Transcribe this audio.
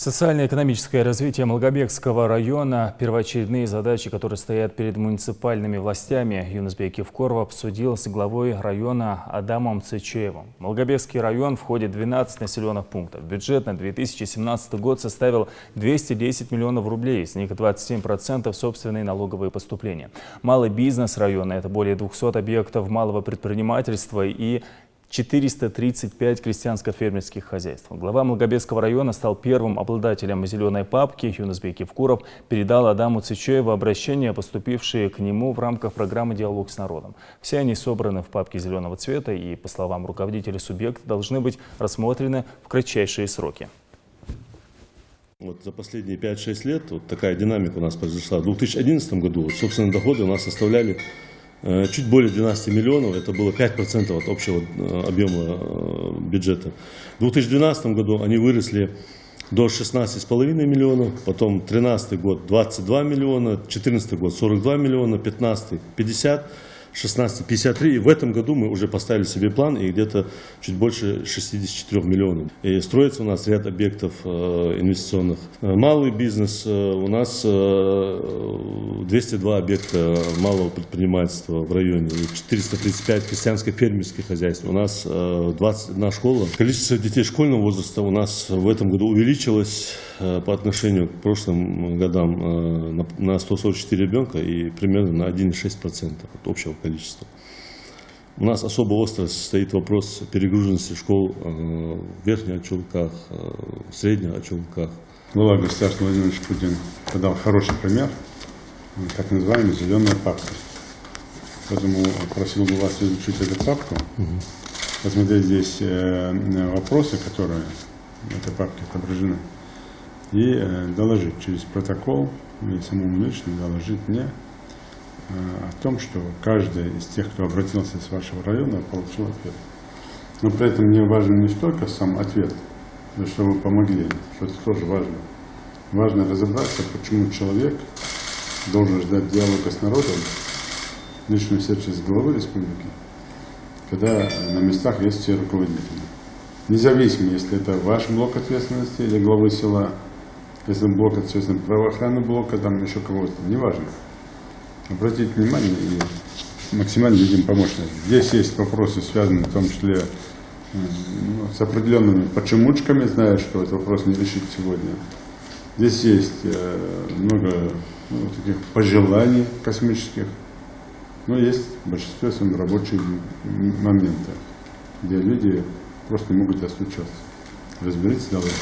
Социально-экономическое развитие Малгобекского района – первоочередные задачи, которые стоят перед муниципальными властями. Юнусбек Евкоров обсудил с главой района Адамом Цечеевым. Малгобекский район входит в 12 населенных пунктов. Бюджет на 2017 год составил 210 миллионов рублей, из них 27% собственные налоговые поступления. Малый бизнес района – это более 200 объектов малого предпринимательства и 435 крестьянско-фермерских хозяйств. Глава Малгобекского района стал первым обладателем зеленой папки. Юнусбек Евкоров передал Адаму Цечееву обращения, поступившие к нему в рамках программы «Диалог с народом». Все они собраны в папке зеленого цвета и, по словам руководителя субъекта, должны быть рассмотрены в кратчайшие сроки. Вот за последние 5-6 лет вот такая динамика у нас произошла. В 2011 году собственные доходы у нас составляли чуть более 12 миллионов, это было 5% от общего объема бюджета. В 2012 году они выросли до 16,5 миллионов, потом 2013 год 22 миллиона, 2014 год 42 миллиона, 2015 50, 16 53. И в этом году мы уже поставили себе план и где-то чуть больше 64 миллионов. И строится у нас ряд объектов инвестиционных. Малый бизнес у нас 202 объекта малого предпринимательства в районе, 435 крестьянско-фермерских хозяйств. У нас 21 школа. Количество детей школьного возраста у нас в этом году увеличилось по отношению к прошлым годам на 144 ребенка и примерно на 1,6% от общего количества. У нас особо остро стоит вопрос перегруженности школ в Верхних Ачулках, в Средних Ачулках. Глава государства Владимир Ильич Путин подал хороший пример, так называемой зеленой папки. Поэтому просил бы вас изучить эту папку, посмотреть здесь вопросы, которые в этой папке отображены, и доложить через протокол, и самому лично доложить мне о том, что каждый из тех, кто обратился с вашего района, получил ответ. Но при этом мне важен не столько сам ответ, но что вы помогли, что это тоже важно. Важно разобраться, почему человек должен ждать диалога с народом, личную встречу с главой республики, когда на местах есть все руководители. Независимо, если это ваш блок ответственности или главы села, если блок ответственности правоохранного блока, там еще кого-то, неважно. Обратите внимание и максимально видим помощность. Здесь есть вопросы, связанные в том числе с определенными почемучками, зная, что этот вопрос не решить сегодня. Здесь есть много таких пожеланий космических, но есть в большинстве своем рабочие моменты, где люди просто не могут достучаться. Разберитесь, давайте.